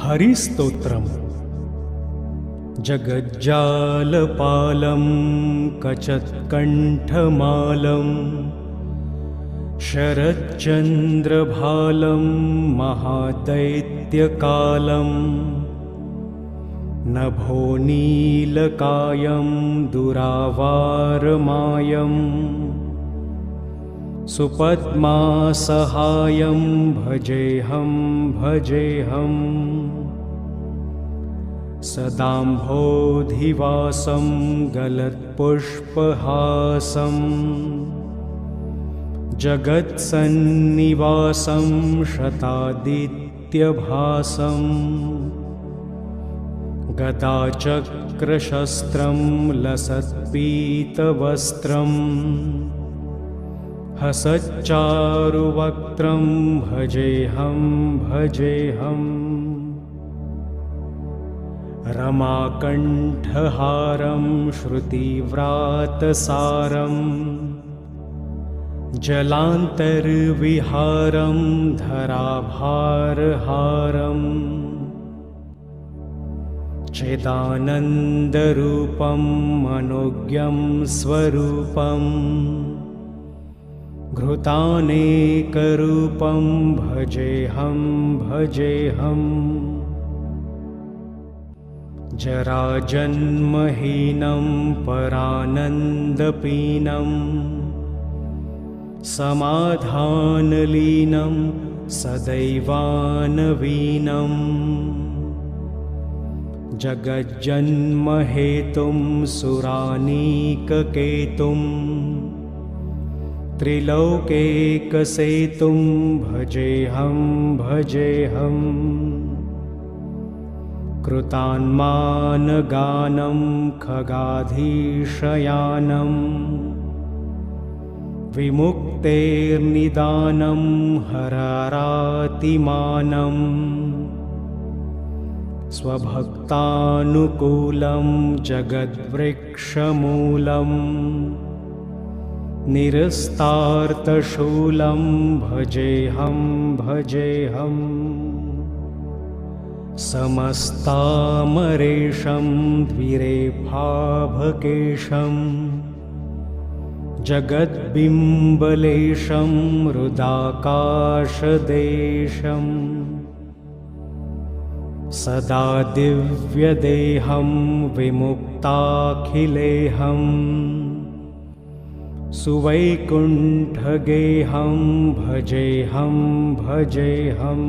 हरिस्तोत्रम्। जगज्जालपालं कचत्कण्ठमालं शरच्चन्द्रभालं महादैत्यकालं नभोनीलकायं दुरावारमायं सुपद्मासहायं भजेऽहं भजेऽहम्। सदाम्भोधिवासं गलत्पुष्पहासं जगत्सन्निवासं शतादित्यभासं गदाचक्रशस्त्रं लसत्पीतवस्त्रं हसच्चारुवक्त्रं भजेऽहं भजेऽहम्। रमाकण्ठहारं श्रुतिव्रातसारं जलान्तर्विहारं धराभारहारम् चिदानन्दरूपं मनोज्ञं स्वरूपं घृतानेकरूपं भजेऽहं भजेऽहम्। जराजन्महीनं परानन्दपीनं समाधानलीनं सदैवानवीनं जगज्जन्महेतुं सुरानीककेतुं त्रिलोकेकसेतुं भजेऽहं भजेऽहम्। कृतान्मानगानं खगाधीशयानं विमुक्तेर्निदानं हरारातिमानं स्वभक्तानुकूलं जगद्वृक्षमूलं निरस्तार्तशूलं भजेऽहं भजेऽहम्। समस्तामरेशं द्विरेफाभकेशं जगद्बिम्बलेशं हृदाकाशदेशं सदा दिव्यदेहं विमुक्ताखिलेहं सुवैकुण्ठगेहं भजेऽहं भजेऽहम्।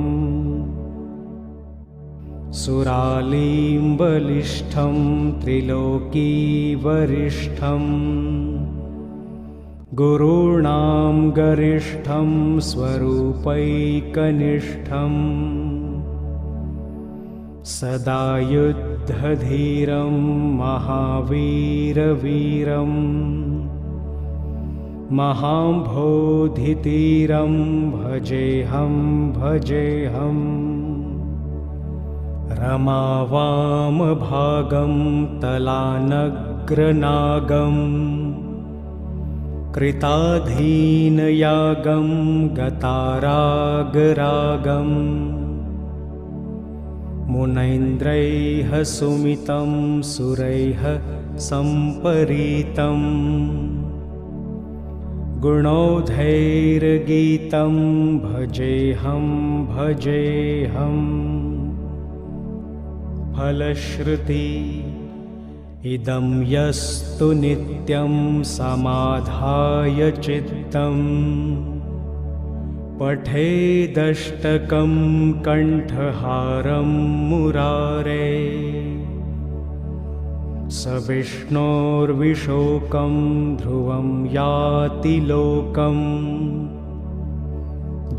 सुरालीम्बलिष्ठं त्रिलोकीवरिष्ठं गुरूणां गरिष्ठं स्वरूपैकनिष्ठं सदा युद्धधीरं महावीरवीरं महाम्भोधितीरं भजेऽहं भजेऽहम्। रमावामभागं तलानग्रनागं कृताधीनयागं गतारागरागं मुनैन्द्रैः सुमितं सुरैः सम्परीतं गुणौधैर्गीतं भजेऽहं भजेऽहम्। फलश्रुति इदं यस्तु नित्यं समाधाय चित्तं पठेदष्टकं कण्ठहारं मुरारे स विष्णोर्विशोकं ध्रुवं याति लोकं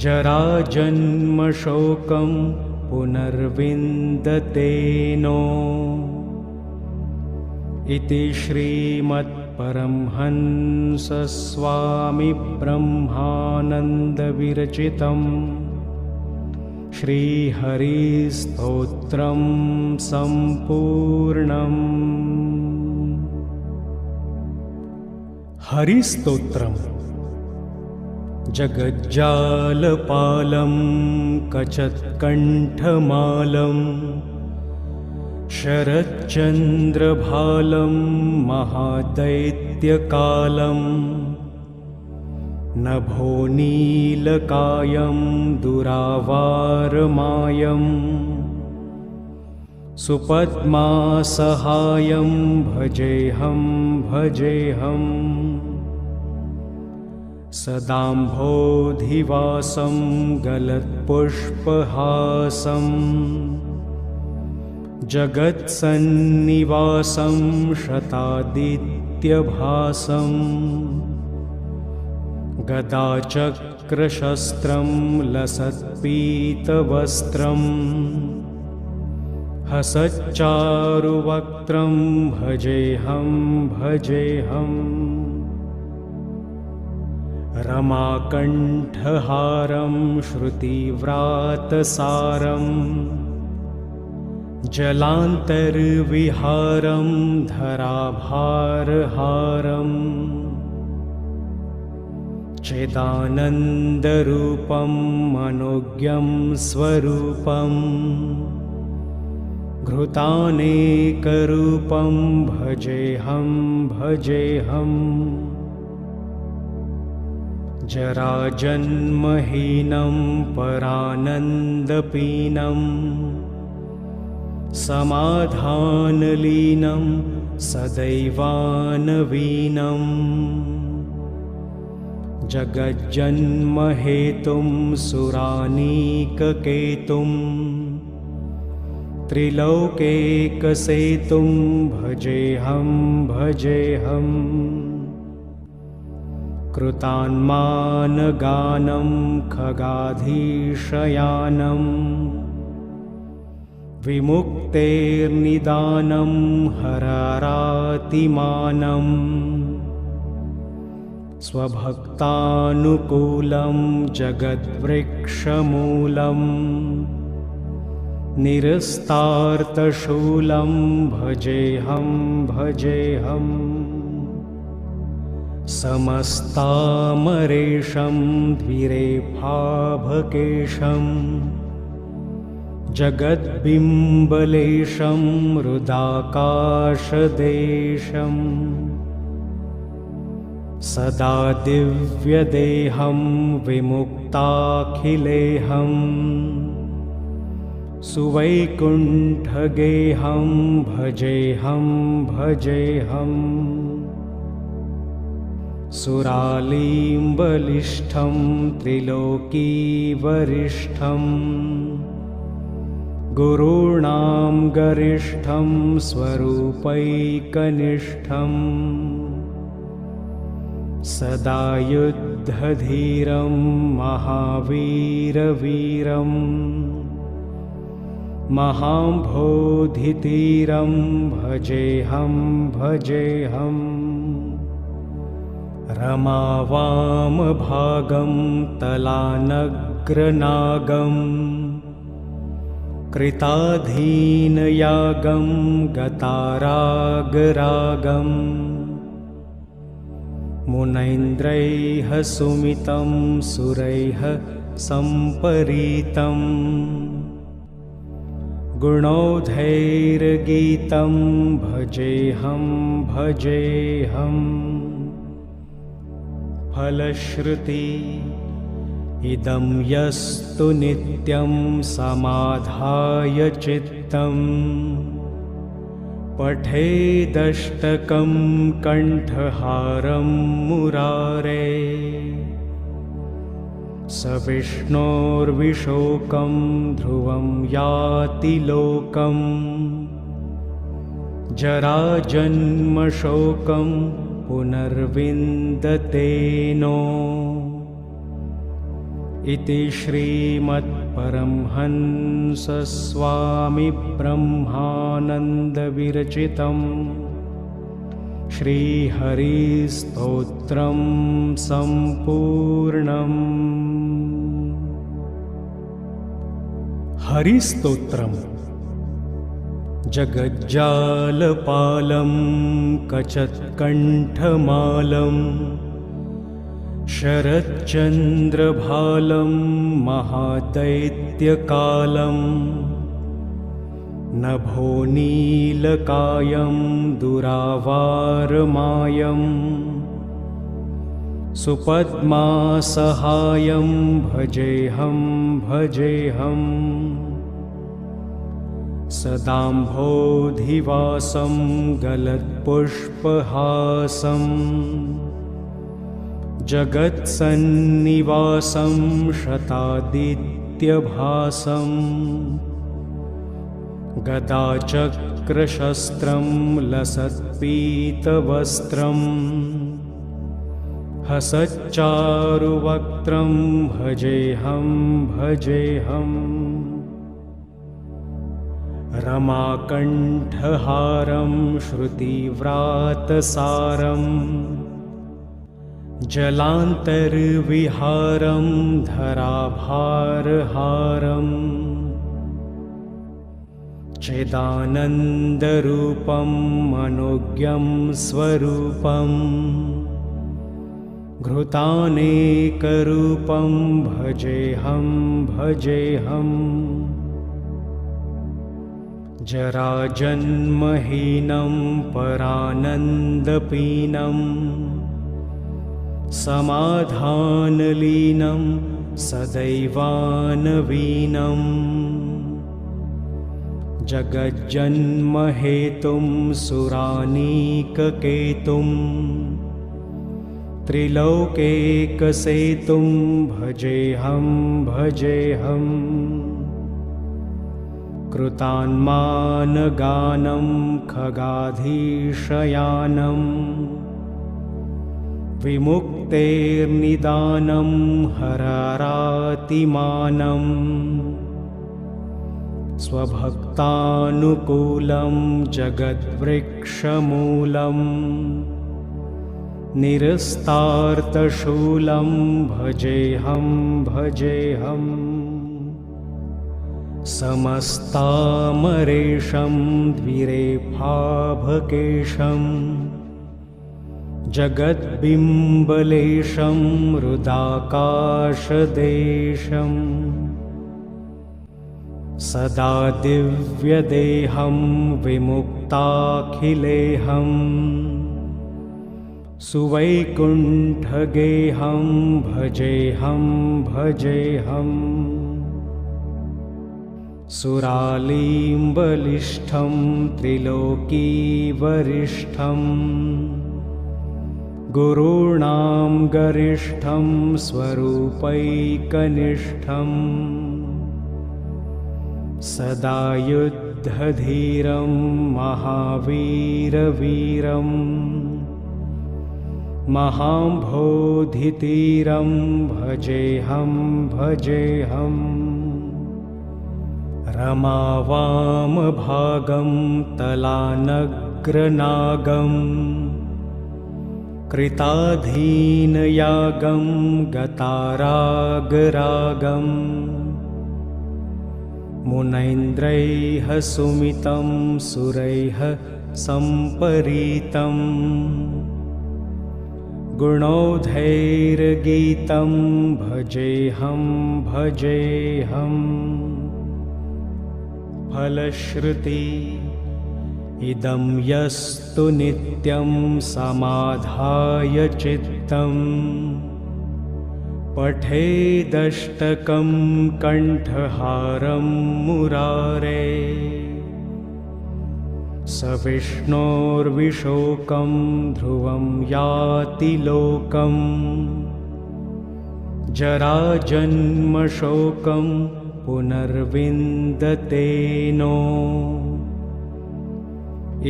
जराजन्मशोकं पुनर्विन्दतेनो। इति श्रीमत्परमहंसस्वामी ब्रह्मानन्दविरचितं श्रीहरिस्तोत्रं सम्पूर्णम्। हरिस्तोत्रम्। जगज्जालपालं कचत्कण्ठमालं शरच्चन्द्रभालं महादैत्यकालं नभोनीलकायं दुरावारमायं सुपद्मासहायं भजेऽहं भजेऽहम् सदाम्भोधिवासं गलत्पुष्पहासं जगत्सन्निवासं शतादित्यभासं गदाचक्रशस्त्रं लसत्पीतवस्त्रं हसच्चारुवक्त्रं भजेऽहं भजेऽहम् रमाकण्ठहारं श्रुतिव्रातसारं जलान्तर्विहारं धराभारहारम् चिदानन्दरूपं मनोज्ञं स्वरूपं घृतानेकरूपं भजेऽहं भजेऽहम् जराजन्महीनं परानन्दपीनं समाधानलीनं सदैवानवीनं जगज्जन्महेतुं सुरानीककेतुं त्रिलोकेकसेतुं भजेऽहं भजेऽहम् कृतान्मानगानं खगाधीशयानं विमुक्तेर्निदानं हरारातिमानं स्वभक्तानुकूलं जगद्वृक्षमूलं निरस्तार्तशूलं भजेऽहं भजेऽहम् समस्तामरेशं द्विरेफाभकेशं जगद्बिम्बलेशं हृदाकाशदेशं सदा दिव्यदेहं विमुक्ताखिलेहं सुवैकुण्ठगेहं भजेऽहं भजेऽहम् सुरालीम्बलिष्ठं त्रिलोकीवरिष्ठं गुरूणां गरिष्ठं स्वरूपैकनिष्ठं सदा युद्धधीरं महावीरवीरं महाम्भोधितीरं भजेऽहं भजेऽहम् रमावामभागं तलानग्रनागं कृताधीनयागं गतारागरागं मुनैन्द्रैः सुमितं सुरैः सम्परीतं गुणौधैर्गीतं भजेऽहं भजेऽहम् फलश्रुति इदं यस्तु नित्यं समाधाय चित्तं पठेदष्टकं कण्ठहारं मुरारे स विष्णोर्विशोकं ध्रुवं याति लोकं जराजन्मशोकं पुनर्विन्दते नो इति श्रीमत्परमहंसस्वामिब्रह्मानन्दविरचितं श्रीहरिस्तोत्रं सम्पूर्णम्। हरिस्तोत्रम्। जगज्जालपालं, कचत्कण्ठमालं, शरच्चन्द्रभालं महादैत्यकालं नभोनीलकायं दुरावारमायं सुपद्मासहायं भजेऽहं भजेऽहम् सदाम्भोधिवासं गलत्पुष्पहासं जगत्सन्निवासं शतादित्यभासं गदाचक्रशस्त्रं लसत्पीतवस्त्रं हसच्चारुवक्त्रं भजेऽहं भजेऽहम् रमाकण्ठहारं श्रुतिव्रातसारं जलान्तर्विहारं धराभारहारं चिदानन्दरूपं मनोज्ञं स्वरूपं घृतानेकरूपं भजेऽहं भजेऽहम् जराजन्महीनं परानन्दपीनं समाधानलीनं सदैवानवीनं जगज्जन्महेतुं सुरानीककेतुं त्रिलोकेकसेतुं भजेऽहं भजेऽहम् कृतान्मानगानं खगाधीशयानं विमुक्तेर्निदानं हरारातिमानं स्वभक्तानुकूलं जगद्वृक्षमूलं निरस्तार्तशूलं भजेऽहं भजेऽहम् समस्तामरेशं द्विरेफाभकेशं जगद्बिम्बलेशं हृदाकाशदेशं सदा दिव्यदेहं विमुक्ताखिलेहं सुवैकुण्ठगेहं भजेऽहं भजेऽहम् सुरालीम्बलिष्ठं त्रिलोकीवरिष्ठं गुरूणां गरिष्ठं स्वरूपैकनिष्ठं सदा युद्धधीरं महावीरवीरं महाम्भोधितीरं भजेऽहं भजेऽहम् रमावामभागं तलानग्रनागं कृताधीनयागं गतारागरागं मुनैन्द्रैः सुमितं सुरैः सम्परीतं गुणौधैर्गीतं भजेऽहं भजेऽहम् फलश्रुति इदं यस्तु नित्यं समाधाय चित्तं पठेदष्टकं कण्ठहारं मुरारे स विष्णोर्विशोकं ध्रुवं याति लोकं जराजन्मशोकं पुनर्विन्दतेनो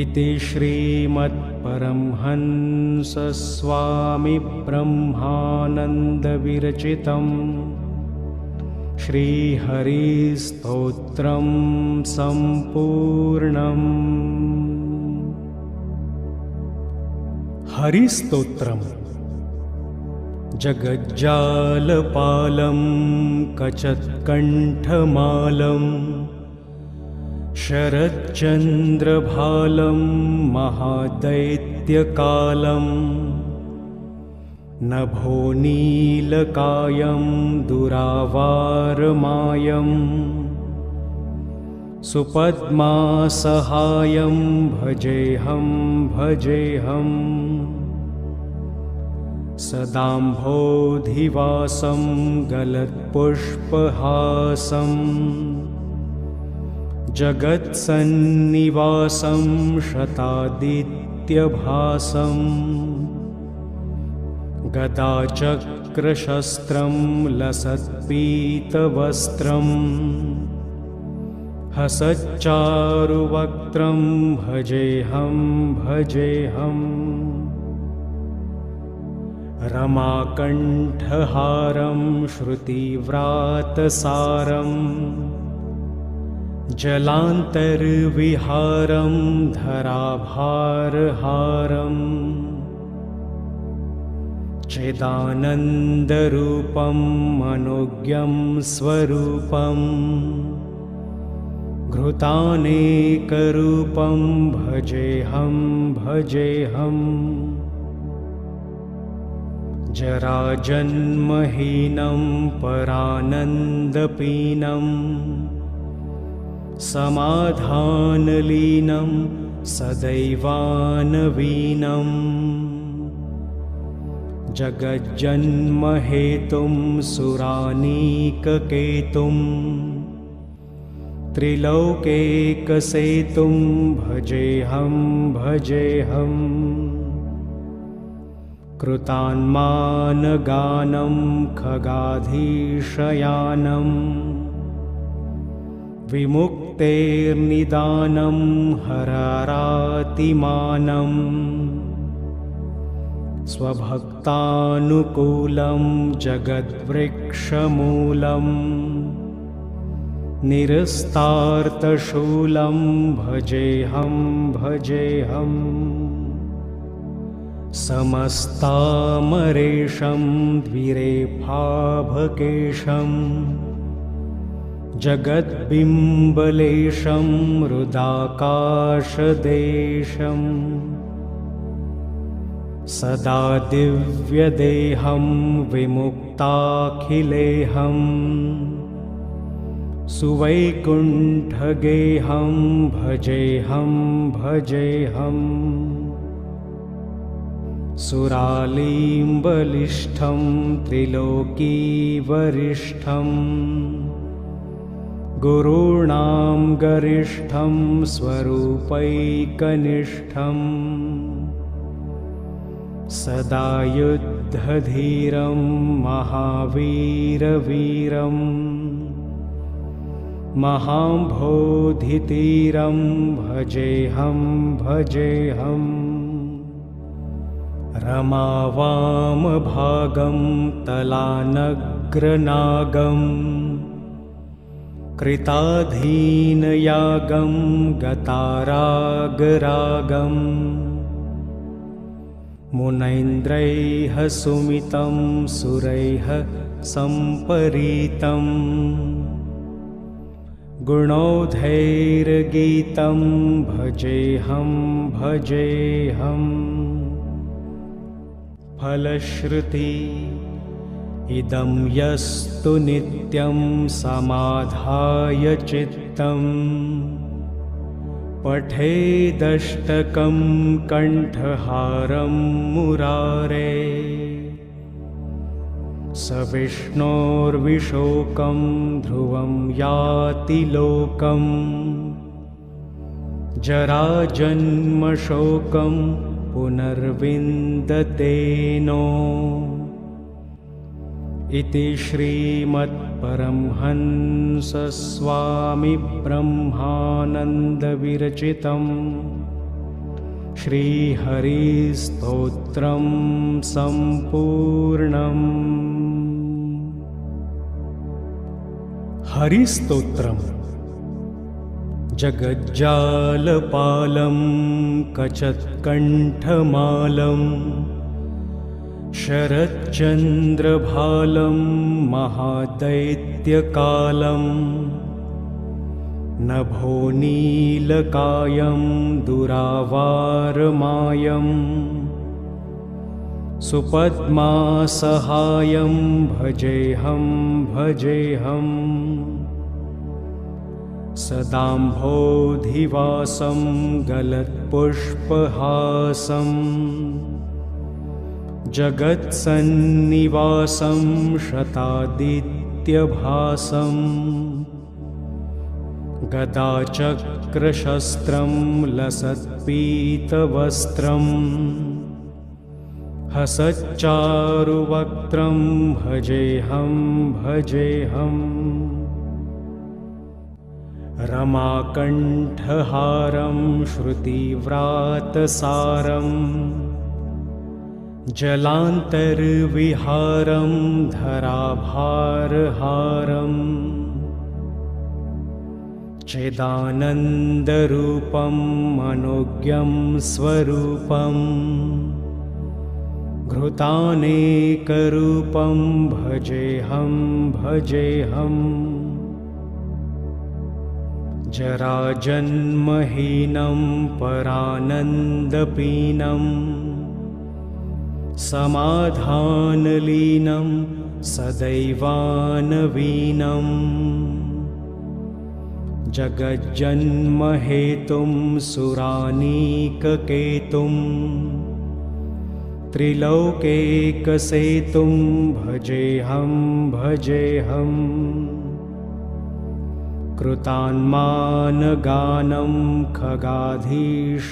इति श्रीमद्परमहंसस्वामिब्रह्मानन्दविरचितं श्रीहरिस्तोत्रं सम्पूर्णम्। हरिस्तोत्रम् जगज्जालपालं कचत्कण्ठमालं शरच्चन्द्रभालं महादैत्यकालं नभो नीलकायं दुरावारमायं सुपद्मासहायं भजेऽहं भजेऽहम् सदाम्भोधिवासं गलत्पुष्पहासं जगत्सन्निवासं शतादित्यभासं गदाचक्रशस्त्रं लसत्पीतवस्त्रं हसच्चारुवक्त्रं भजेऽहं भजेऽहम् रमाकण्ठहारं श्रुतिव्रातसारं जलान्तर्विहारं धराभारहारं चिदानन्दरूपं मनोज्ञं स्वरूपं घृतानेकरूपं भजेऽहं भजेऽहम् जराजन्महीनं परानन्दपीनं समाधानलीनं सदैवानवीनं जगज्जन्महेतुं सुरानीककेतुं त्रिलोकैकसेतुं भजेऽहं भजेऽहम् कृतान्मानगानं खगाधीशयानं विमुक्तेर्निदानं हरारातिमानं स्वभक्तानुकूलं जगद्वृक्षमूलं निरस्तार्तशूलं भजेऽहं भजेऽहम् समस्तामरेशं द्विरेफाभकेशं जगद्बिम्बलेशं हृदाकाशदेशं सदा दिव्यदेहं विमुक्ताखिलेहं सुवैकुण्ठगेहं भजेऽहं भजेऽहम् सुरालीम्बलिष्ठं त्रिलोकीवरिष्ठं गुरूणां गरिष्ठं स्वरूपैकनिष्ठं सदा युद्धधीरं महावीरवीरं महाम्भोधितीरं भजेऽहं भजेऽहम् रमावामभागं तलानग्रनागं कृताधीनयागं गतारागरागं मुनैन्द्रैः सुमितं सुरैः सम्परीतं गुणौधैर्गीतं भजेऽहं भजेऽहम् फलश्रुति इदं यस्तु नित्यं समाधाय चित्तं पठेदष्टकं कण्ठहारं मुरारे स विष्णोर्विशोकं ध्रुवं याति लोकं जराजन्मशोकं पुनर्विन्दतेनो इति श्रीमत्परमहंसस्वामिब्रह्मानन्दविरचितं श्रीहरिस्तोत्रं सम्पूर्णम्। हरिस्तोत्रम् जगज्जालपालं कचत्कण्ठमालं शरच्चन्द्रभालं महादैत्यकालं नभो नीलकायं दुरावारमायं सुपद्मासहायं भजेऽहं भजेऽहं सदाम्भोधिवासं गलत्पुष्पहासं जगत्सन्निवासं शतादित्यभासं गदाचक्रशस्त्रं लसत्पीतवस्त्रं हसच्चारुवक्त्रं भजेऽहं भजेऽहम् रमाकण्ठहारं श्रुतिव्रातसारं जलान्तर्विहारं धराभारहारं चिदानन्दरूपं मनोज्ञं स्वरूपं घृतानेकरूपं भजेऽहं भजेऽहम् जराजन्महीनं परानन्दपीनं समाधानलीनं सदैवानवीनं जगज्जन्महेतुं सुरानीककेतुं त्रिलोकेकसेतुं भजेऽहं भजेऽहम् कृतान्मानगानं खगाधीशयानं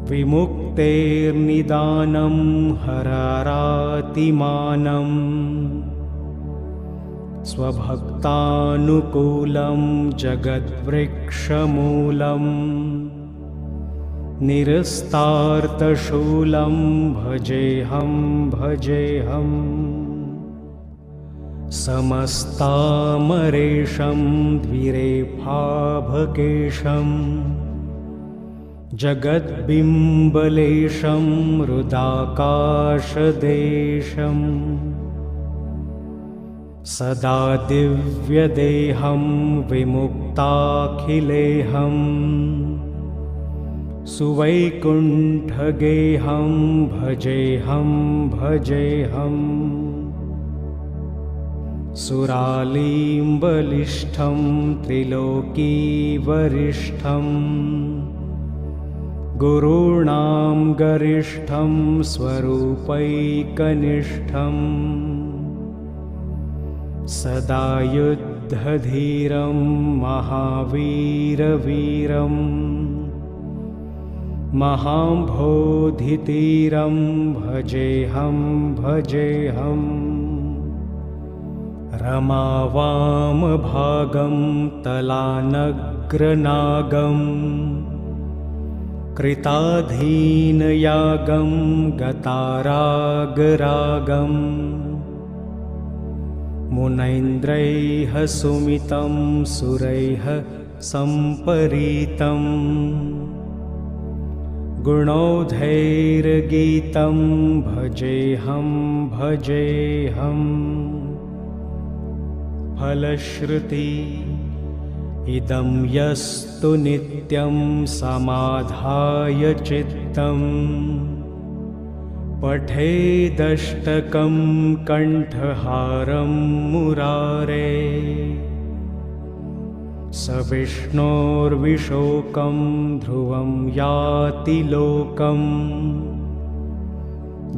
विमुक्तेर्निदानं हरारातिमानं स्वभक्तानुकूलं जगद्वृक्षमूलं निरस्तार्तशूलं भजेऽहं भजेऽहम् समस्तामरेशं द्विरेफाभकेशं जगद्बिम्बलेशं हृदाकाशदेशं सदा दिव्यदेहं विमुक्ताखिलेहं सुवैकुण्ठगेहं भजेऽहं भजेऽहम् सुरालीम्बलिष्ठं त्रिलोकीवरिष्ठं गुरूणां गरिष्ठं स्वरूपैकनिष्ठं सदा युद्धधीरं महावीरवीरं महाम्भोधितीरं भजेऽहं भजेऽहम् रमावामभागं तलानग्रनागं कृताधीनयागं गतारागरागं मुनैन्द्रैः सुमितं सुरैः सम्परीतं गुणौधैर्गीतं भजेऽहं भजेऽहम् फलश्रुति इदं यस्तु नित्यं समाधाय चित्तं पठेदष्टकं कण्ठहारं मुरारे स विष्णोर्विशोकं ध्रुवं याति लोकं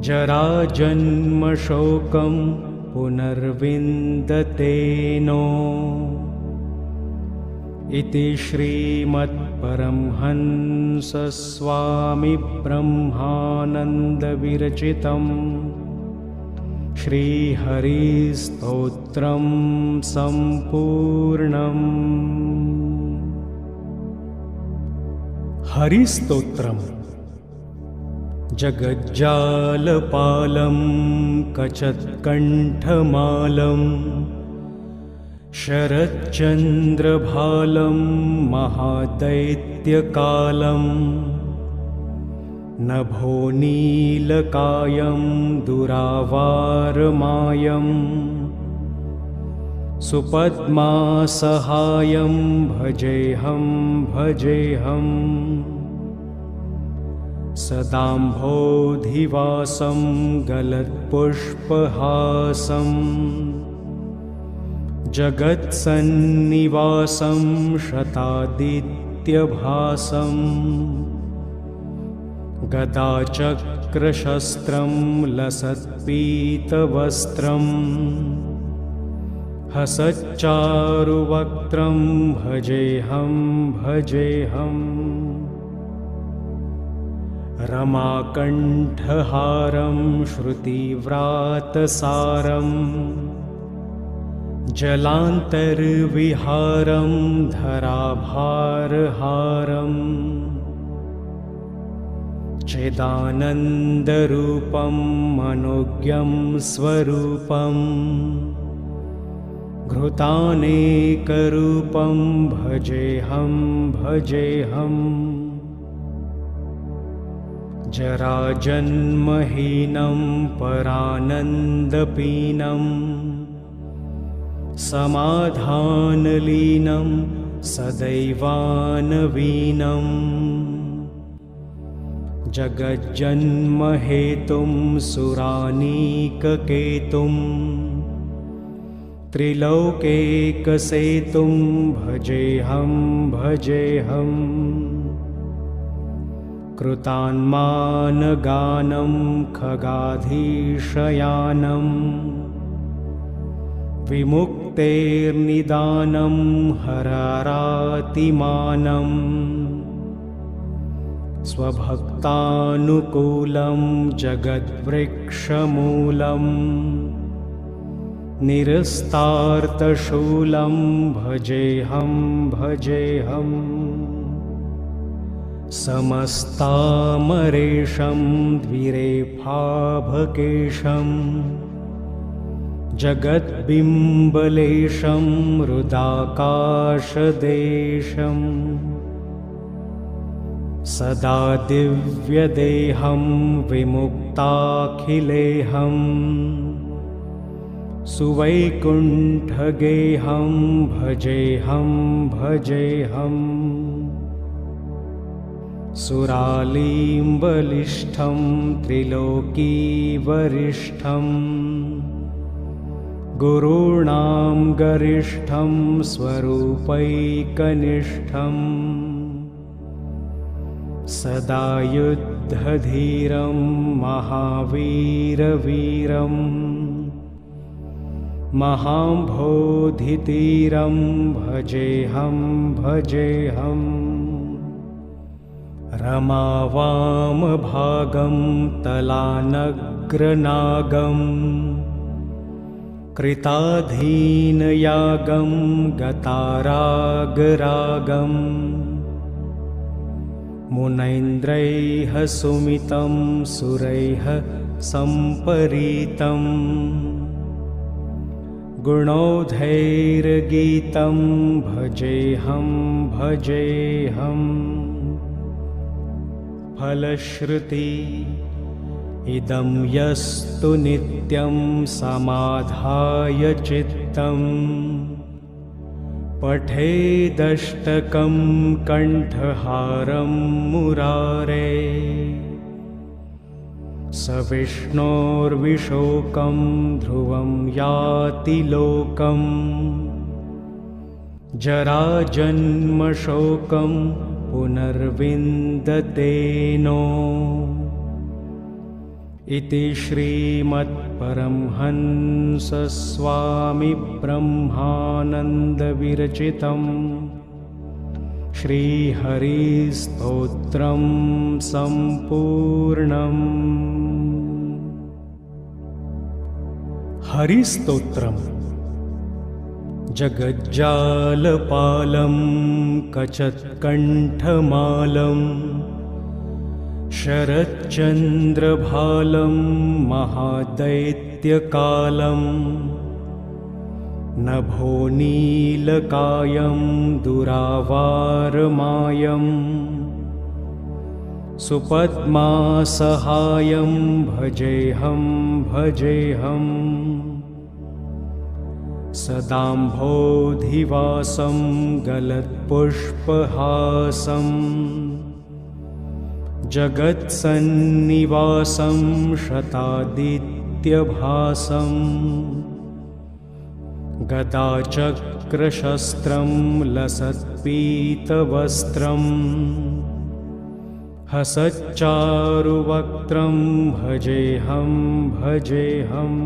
जराजन्मशोकं पुनर्विन्दतेनो इति श्रीमद्परमहंसस्वामिब्रह्मानन्दविरचितं श्रीहरिस्तोत्रं सम्पूर्णम्। हरिस्तोत्रम् जगज्जालपालं कचत्कण्ठमालं शरच्चन्द्रभालं महादैत्यकालं नभोनीलकायं दुरावारमायं सुपद्मासहायं भजेऽहं भजेऽहम् सदाम्भोधिवासं गलत्पुष्पहासं जगत्सन्निवासं शतादित्यभासं गदाचक्रशस्त्रं लसत्पीतवस्त्रं हसच्चारुवक्त्रं भजेऽहं भजेऽहम् रमाकण्ठहारं श्रुतिव्रातसारं जलान्तर्विहारं धराभारहारम् चिदानन्दरूपं मनोज्ञं स्वरूपं घृतानेकरूपं भजेऽहं भजेऽहम् जराजन्महीनं परानन्दपीनं समाधानलीनं सदैवानवीनं जगज्जन्महेतुं सुरानीककेतुं त्रिलोकेकसेतुं भजेऽहं भजेऽहम् कृतान्मानगानं खगाधीशयानं विमुक्तेर्निदानं हरारातिमानं स्वभक्तानुकूलं जगद्वृक्षमूलं निरस्तार्तशूलं भजेऽहं भजेऽहम् समस्तामरेशं द्विरेफाभकेशं जगद्बिम्बलेशं हृदाकाशदेशं सदा दिव्यदेहं विमुक्ताखिलेहं सुवैकुण्ठगेहं भजेऽहं भजेऽहम् सुरालीम्बलिष्ठं त्रिलोकीवरिष्ठं गुरूणां गरिष्ठं स्वरूपैकनिष्ठं सदा युद्धधीरं महावीरवीरं महाम्भोधितीरं भजेऽहं भजेऽहम् रमावामभागं तलानग्रनागं कृताधीनयागं गतारागरागं मुनैन्द्रैः सुमितं सुरैः सम्परीतं गुणौधैर्गीतं भजेऽहं भजेऽहम् फलश्रुति इदं यस्तु नित्यं समाधाय चित्तं पठेदष्टकं कण्ठहारं मुरारे स विष्णोर्विशोकं ध्रुवं याति लोकम् जराजन्मशोकं पुनर्विन्दतेनो इति श्रीमत्परमहंसस्वामिब्रह्मानन्दविरचितं श्रीहरिस्तोत्रं सम्पूर्णम्। हरिस्तोत्रम् जगज्जालपालं कचत्कण्ठमालं शरच्चन्द्रभालं महादैत्यकालं नभोनीलकायं दुरावारमायं सुपद्मासहायं भजेऽहं भजेऽहम् सदाम्भोधिवासं गलत्पुष्पहासं जगत्सन्निवासं शतादित्यभासं गदाचक्रशस्त्रं लसत्पीतवस्त्रम् हसच्चारुवक्त्रं भजेऽहं भजेऽहम्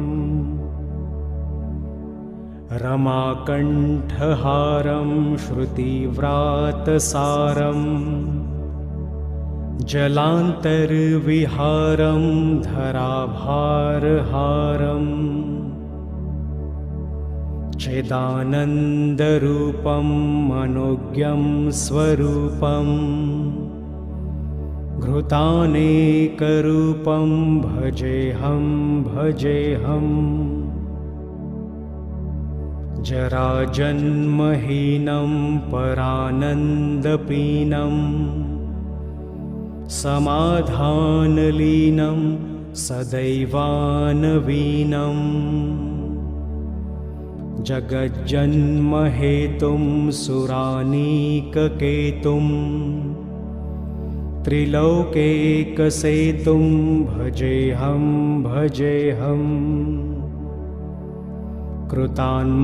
रमाकण्ठहारं श्रुतिव्रातसारम् जलान्तर्विहारं धराभारहारम् चिदानन्दरूपं मनोज्ञं स्वरूपम् घृतानेकरूपं भजेऽहं भजेऽहम् जराजन्महीनं परानन्दपीनं समाधानलीनं सदैवानवीनं जगज्जन्महेतुं सुरानीककेतुं त्रिलोकेकसेतुं भजेऽहं भजेऽहम् कृतान्मानगानं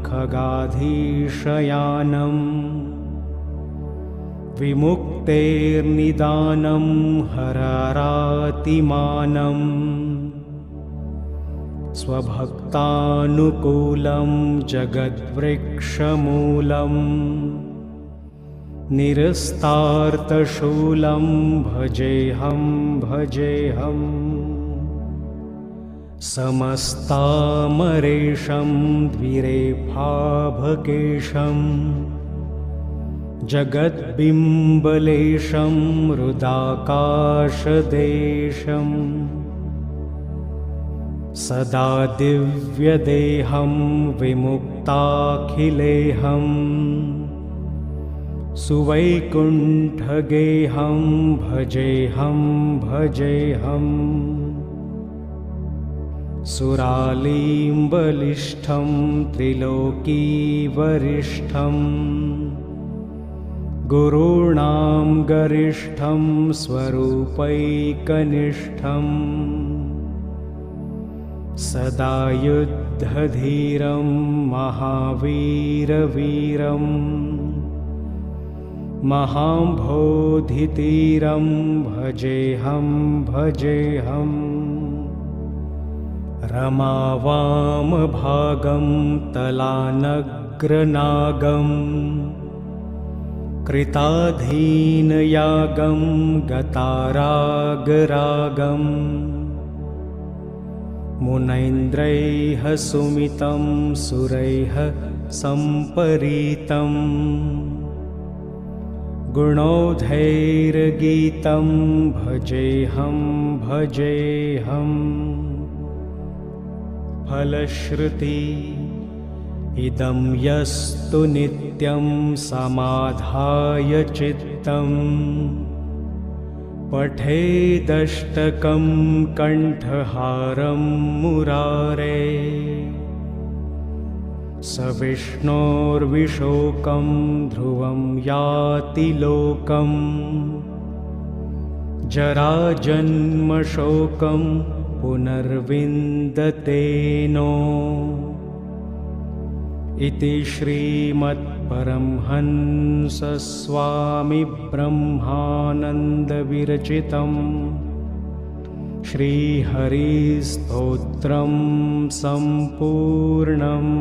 खगाधीशयानं विमुक्तेर्निदानं हरारातिमानं स्वभक्तानुकूलं जगद्वृक्षमूलम् निरस्तार्तशूलं भजेऽहं भजेऽहम् समस्तामरेशं द्विरेफाभकेशं जगद्बिम्बलेशं हृदाकाशदेशम् सदा दिव्यदेहं विमुक्ताखिलेहम् सुवैकुण्ठगेहं भजेऽहं भजेऽहम् सुरालीम्बलिष्ठं त्रिलोकीवरिष्ठं गुरूणां गरिष्ठं स्वरूपैकनिष्ठं सदा युद्धधीरं महावीरवीरम् महाम्भोधितीरं भजेऽहं भजेऽहम् रमावामभागं तलानग्रनागं कृताधीनयागं गतारागरागं मुनैन्द्रैः सुमितं सुरैः सम्परीतम् गुणौधैर्गीतं भजेऽहं भजेऽहम् फलश्रुति इदं यस्तु नित्यं समाधाय चित्तं पठेदष्टकं कण्ठहारं मुरारे स विष्णोर्विशोकं ध्रुवं याति लोकं जराजन्मशोकं पुनर्विन्दतेनो इति श्रीमत्परमहंसस्वामिब्रह्मानन्दविरचितं श्रीहरिस्तोत्रं सम्पूर्णम्।